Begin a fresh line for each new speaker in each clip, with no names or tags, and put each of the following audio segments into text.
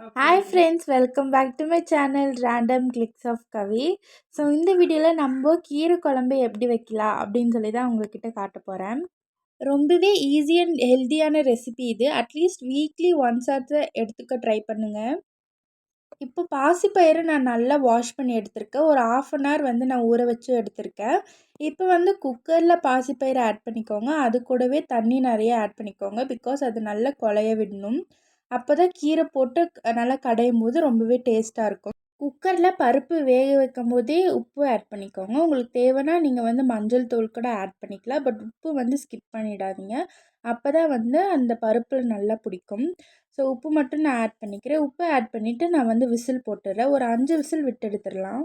Hi friends, welcome back to my channel Random Clicks of Kavi. So இந்த வீடியோவில் நம்ம கீரை குழம்பு எப்படி வைக்கலாம் அப்படின்னு சொல்லி தான் உங்கள்கிட்ட காட்ட போகிறேன். ரொம்பவே ஈஸி அண்ட் ஹெல்த்தியான ரெசிபி இது. அட்லீஸ்ட் வீக்லி ஒன்ஸ் ஆச்சு எடுத்துக்க ட்ரை பண்ணுங்கள். இப்போ பாசிப்பயிரை நான் நல்லா வாஷ் பண்ணி எடுத்திருக்கேன். ஒரு 1/2 hour வந்து நான் ஊற வச்சு எடுத்திருக்கேன். இப்போ வந்து குக்கரில் பாசிப்பயிரை ஆட் பண்ணிக்கோங்க. அது கூடவே தண்ணி நிறைய ஆட் பண்ணிக்கோங்க. பிகாஸ் அது நல்லா குழைய விடணும். அப்போ தான் கீரை போட்டு நல்லா கடையும் போது ரொம்பவே டேஸ்ட்டாக இருக்கும். குக்கரில் பருப்பு வேக வைக்கும் போதே உப்பு ஆட் பண்ணிக்கோங்க. உங்களுக்கு தேவைன்னா நீங்கள் வந்து மஞ்சள் தூள் கூட ஆட் பண்ணிக்கலாம். பட் உப்பு வந்து ஸ்கிப் பண்ணிடாதீங்க. அப்போ தான் வந்து அந்த பருப்பில் நல்லா பிடிக்கும். ஸோ உப்பு மட்டும் நான் ஆட் பண்ணிக்கிறேன். உப்பு ஆட் பண்ணிவிட்டு நான் வந்து விசில் போட்டுடுறேன். ஒரு 5 விசில் விட்டு எடுத்துடலாம்.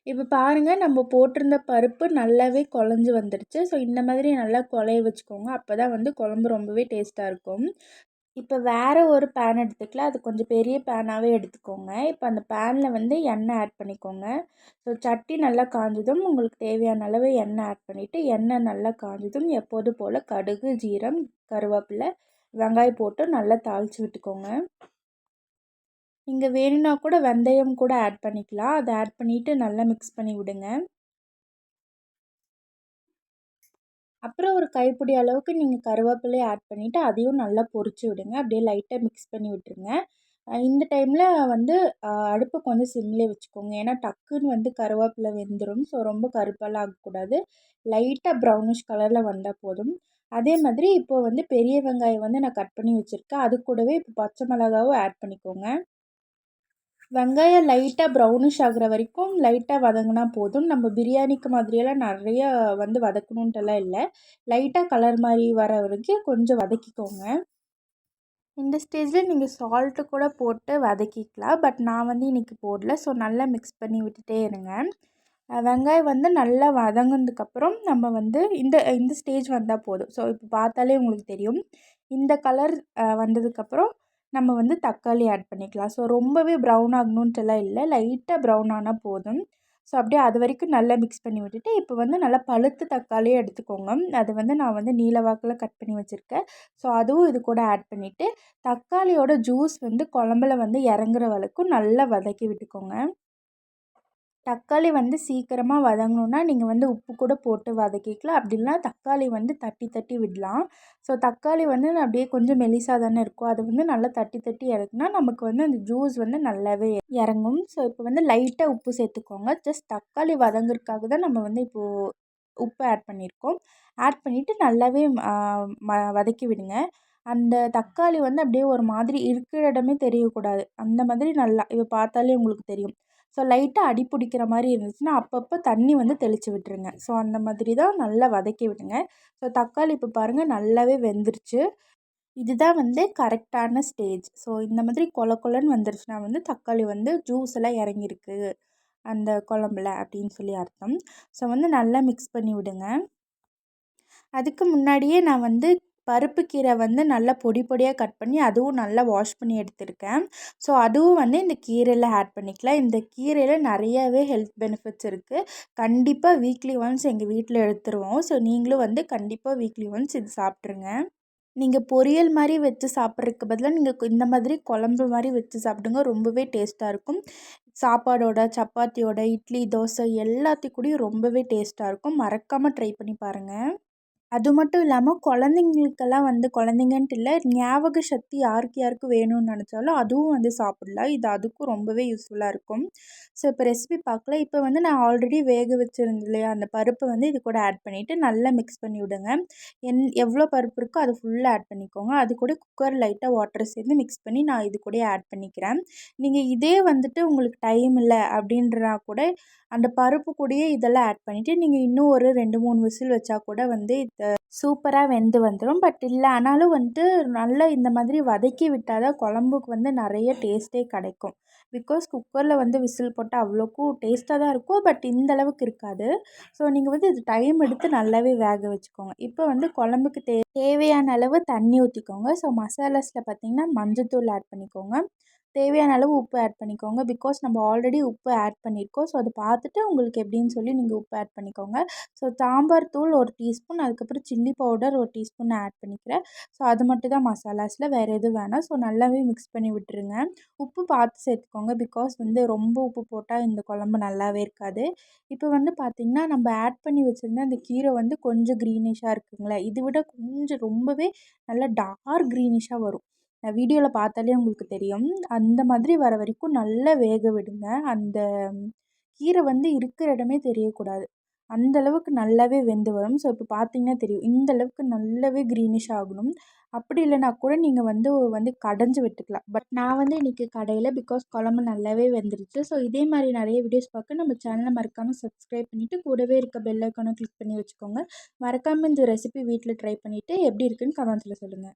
இப்போ பாருங்கள், நம்ம போட்டிருந்த பருப்பு நல்லாவே குழஞ்சி வந்துடுச்சு. ஸோ இந்த மாதிரி நல்லா குழைய வச்சுக்கோங்க. அப்போ தான் வந்து குழம்பு ரொம்பவே டேஸ்ட்டாக இருக்கும். இப்போ வேறு ஒரு பேன் எடுத்துக்கலாம். அது கொஞ்சம் பெரிய பேனாகவே எடுத்துக்கோங்க. இப்போ அந்த பேனில் வந்து எண்ணெய் ஆட் பண்ணிக்கோங்க. ஸோ சட்டி நல்லா காஞ்சதும் உங்களுக்கு தேவையான அளவு எண்ணெய் ஆட் பண்ணிவிட்டு, எண்ணெய் நல்லா காஞ்சதும் எப்போது போல் கடுகு, ஜீரம், கருவேப்பிலை, வெங்காயம் போட்டு நல்லா தாளித்து விட்டுக்கோங்க. நீங்கள் வேணும்னா கூட வெந்தயம் கூட ஆட் பண்ணிக்கலாம். அதை ஆட் பண்ணிவிட்டு நல்லா மிக்ஸ் பண்ணி விடுங்க. அப்புறம் ஒரு கைப்பிடி அளவுக்கு நீங்கள் கருவேப்பிலையை ஆட் பண்ணிவிட்டு அதையும் நல்லா பொரிச்சு விடுங்க. அப்படியே லைட்டாக மிக்ஸ் பண்ணி விட்டுருங்க. இந்த டைமில் வந்து அடுப்பு கொஞ்சம் சிம்மிலே வச்சுக்கோங்க. ஏன்னா டக்குன்னு வந்து கருவேப்பிலை வெந்துடும். ஸோ ரொம்ப கருப்பெல்லாம் ஆகக்கூடாது. லைட்டாக ப்ரௌனிஷ் கலரில் வந்தால் போதும். அதே மாதிரி இப்போ வந்து பெரிய வெங்காயம் வந்து நான் கட் பண்ணி வச்சுருக்கேன். அது கூடவே இப்போ பச்சை மிளகாவும் ஆட் பண்ணிக்கோங்க. வெங்காயம் லைட்டாக ப்ரௌனிஷ் ஆகிற வரைக்கும் லைட்டாக வதங்கினா போதும். நம்ம பிரியாணிக்கு மாதிரியெல்லாம் நிறைய வந்து வதக்கணுன்ட்டுலாம் இல்லை. லைட்டாக கலர் மாதிரி வர வரைக்கும் கொஞ்சம் வதக்கிக்கோங்க. இந்த ஸ்டேஜில் நீங்கள் சால்ட்டு கூட போட்டு வதக்கிக்கலாம். பட் நான் வந்து இன்றைக்கி போடல. ஸோ நல்லா மிக்ஸ் பண்ணி விட்டுட்டே இருங்க. வெங்காயம் வந்து நல்லா வதங்கினதுக்கப்புறம் நம்ம வந்து இந்த இந்த ஸ்டேஜ் வந்தால் போதும். ஸோ இப்போ பார்த்தாலே உங்களுக்கு தெரியும். இந்த கலர் வந்ததுக்கப்புறம் நம்ம வந்து தக்காளி ஆட் பண்ணிக்கலாம். ஸோ ரொம்பவே ப்ரௌன் ஆகணுன்ட்டுலாம் இல்லை. லைட்டாக ப்ரௌன் ஆனால் போதும். ஸோ அப்படியே அது வரைக்கும் நல்லா மிக்ஸ் பண்ணி விட்டுட்டு, இப்போ வந்து நல்லா பழுத்த தக்காளியே எடுத்துக்கோங்க. அது வந்து நான் வந்து நீல வாக்கில் கட் பண்ணி வச்சுருக்கேன். ஸோ அதுவும் இது கூட ஆட் பண்ணிவிட்டு, தக்காளியோட ஜூஸ் வந்து குழம்புல வந்து இறங்குற வரைக்கும் நல்லா வதக்கி விட்டுக்கோங்க. தக்காளி வந்து சீக்கிரமாக வதங்கணுன்னா நீங்கள் வந்து உப்பு கூட போட்டு வதக்கிக்கலாம். அப்படி இல்லைனா தக்காளி வந்து தட்டி தட்டி விடலாம். ஸோ தக்காளி வந்து அப்படியே கொஞ்சம் மெலிசாக தானே இருக்கும். அது வந்து நல்லா தட்டி தட்டி இறக்குனா நமக்கு வந்து அந்த ஜூஸ் வந்து நல்லாவே இறங்கும். ஸோ இப்போ வந்து லைட்டாக உப்பு சேர்த்துக்கோங்க. ஜஸ்ட் தக்காளி வதங்குறதுக்காக தான் நம்ம வந்து இப்போது உப்பு ஆட் பண்ணியிருக்கோம். ஆட் பண்ணிவிட்டு நல்லாவே வதக்கி விடுங்க. அந்த தக்காளி வந்து அப்படியே ஒரு மாதிரி இருக்கிற இடமே தெரியக்கூடாது. அந்த மாதிரி நல்லா இப்போ பார்த்தாலே உங்களுக்கு தெரியும். ஸோ லைட்டாக அடி பிடிக்கிற மாதிரி இருந்துச்சுன்னா அப்பப்போ தண்ணி வந்து தெளித்து விட்டுருங்க. ஸோ அந்த மாதிரி தான் நல்லா வதக்கி விடுங்க. ஸோ தக்காளி இப்போ பாருங்கள் நல்லாவே வெந்துருச்சு. இதுதான் வந்து கரெக்டான ஸ்டேஜ். ஸோ இந்த மாதிரி கொல கொலன்னு வந்துருச்சுன்னா வந்து தக்காளி வந்து ஜூஸ் எல்லாம் இறங்கியிருக்கு அந்த குழம்புல அப்படின்னு சொல்லி அர்த்தம். ஸோ வந்து நல்லா மிக்ஸ் பண்ணி விடுங்க. அதுக்கு முன்னாடியே நான் வந்து பருப்பு கீரை வந்து நல்லா பொடி பொடியாக கட் பண்ணி அதுவும் நல்லா வாஷ் பண்ணி எடுத்திருக்கேன். ஸோ அதுவும் வந்து இந்த கீரையில் ஆட் பண்ணிக்கலாம். இந்த கீரையில் நிறையாவே ஹெல்த் பெனிஃபிட்ஸ் இருக்குது. கண்டிப்பாக வீக்லி ஒன்ஸ் எங்கள் வீட்டில் எடுத்துருவோம். ஸோ நீங்களும் வந்து கண்டிப்பாக வீக்லி ஒன்ஸ் இது சாப்பிட்ருங்க. நீங்கள் பொரியல் மாதிரி வச்சு சாப்பிட்றதுக்கு பதிலாக நீங்கள் இந்த மாதிரி குழம்பு மாதிரி வச்சு சாப்பிடுங்க. ரொம்பவே டேஸ்ட்டாக இருக்கும். சாப்பாடோட, சப்பாத்தியோட, இட்லி, தோசை எல்லாத்துக்கூடயும் ரொம்பவே டேஸ்ட்டாக இருக்கும். மறக்காமல் ட்ரை பண்ணி பாருங்கள். அது மட்டும் இல்லாமல் குழந்தைங்களுக்கெல்லாம் வந்து குழந்தைங்கன்ட்டு இல்லை, ஞாபக சக்தி யாருக்கு யாருக்கு வேணும்னு நினச்சாலும் அதுவும் வந்து சாப்பிட்லாம். இது அதுக்கும் ரொம்பவே யூஸ்ஃபுல்லாக இருக்கும். ஸோ இப்போ ரெசிபி பார்க்கலாம். இப்போ வந்து நான் ஆல்ரெடி வேக வச்சுருந்தேன் இல்லையா, அந்த பருப்பை வந்து இது கூட ஆட் பண்ணிவிட்டு நல்லா மிக்ஸ் பண்ணி விடுங்க. எவ்வளோ பருப்பு இருக்கோ அது ஃபுல்லாக ஆட் பண்ணிக்கோங்க. அது கூட குக்கர் லைட்டாக வாட்டர் சேர்த்து மிக்ஸ் பண்ணி நான் இது கூட ஆட் பண்ணிக்கிறேன். நீங்கள் இதே வந்துட்டு உங்களுக்கு டைம் இல்லை அப்படின்றனா கூட அந்த பருப்பு கூடயே இதெல்லாம் ஆட் பண்ணிவிட்டு நீங்கள் இன்னும் ஒரு 2-3 விசில் வச்சா கூட வந்து சூப்பராக வெந்து வந்துடும். பட் இல்லை ஆனாலும் வந்துட்டு நல்லா இந்த மாதிரி வதக்கி விட்டால் தான் குழம்புக்கு வந்து நிறைய டேஸ்ட்டே கிடைக்கும். பிகாஸ் குக்கரில் வந்து விசில் போட்டால் அவ்வளோக்கும் டேஸ்ட்டாக தான் இருக்கும். பட் இந்த அளவுக்கு இருக்காது. ஸோ நீங்கள் வந்து இது டைம் எடுத்து நல்லாவே வேக வச்சுக்கோங்க. இப்போ வந்து குழம்புக்கு தேவையான அளவு தண்ணி ஊற்றிக்கோங்க. ஸோ மசாலாஸில் பார்த்திங்கன்னா மஞ்சத்தூள் ஆட் பண்ணிக்கோங்க. தேவையான அளவு உப்பு ஆட் பண்ணிக்கோங்க. பிகாஸ் நம்ம ஆல்ரெடி உப்பு ஆட் பண்ணியிருக்கோம். ஸோ அத பார்த்துட்டு உங்களுக்கு எப்படின்னு சொல்லி நீங்க உப்பு ஆட் பண்ணிக்கோங்க. ஸோ சாம்பார் தூள் 1 டீஸ்பூன், அதுக்கப்புறம் சில்லி பவுடர் 1 டீஸ்பூன் நான் ஆட் பண்ணிக்கிறேன். ஸோ அது மட்டும் தான் மசாலாஸில், வேறு எதுவும் வேணாம். ஸோ நல்லாவே மிக்ஸ் பண்ணி விட்டுருங்க. உப்பு பார்த்து சேர்த்துக்கோங்க. பிகாஸ் வந்து ரொம்ப உப்பு போட்டா இந்த குழம்பு நல்லாவே இருக்காது. இப்போ வந்து பார்த்திங்கன்னா, நம்ம ஆட் பண்ணி வச்சிருந்த அந்த கீரை வந்து கொஞ்சம் க்ரீனிஷா இருக்குங்களா, இத விட கொஞ்சம் ரொம்பவே நல்லா டார்க் க்ரீனிஷா வரும். வீடியோல பார்த்தாலே உங்களுக்கு தெரியும். அந்த மாதிரி வர வரைக்கும் நல்லா வேக விடுங்க. அந்த கீரை வந்து இருக்கிற இடமே தெரியக்கூடாது. அந்த அளவுக்கு நல்லாவே வெந்து வரும். ஸோ இப்போ பார்த்தீங்கன்னா தெரியும். இந்த அளவுக்கு நல்லாவே க்ரீனிஷ் ஆகணும். அப்படி இல்லைனா கூட நீங்க வந்து கடைஞ்சு விட்டுக்கலாம். பட் நான் வந்து இன்னைக்கு கடையல. பிகாஸ் குழம்பு நல்லாவே வெந்துருச்சு. ஸோ இதே மாதிரி நிறைய வீடியோஸ் பார்க்க நம்ம சேனலை மறக்காம சப்ஸ்கிரைப் பண்ணிட்டு, கூடவே இருக்க பெல் ஐக்கான கிளிக் பண்ணி வச்சுக்கோங்க. மறக்காம இந்த ரெசிபி வீட்ல ட்ரை பண்ணிட்டு எப்படி இருக்குன்னு கமெண்ட்ஸ்ல சொல்லுங்க.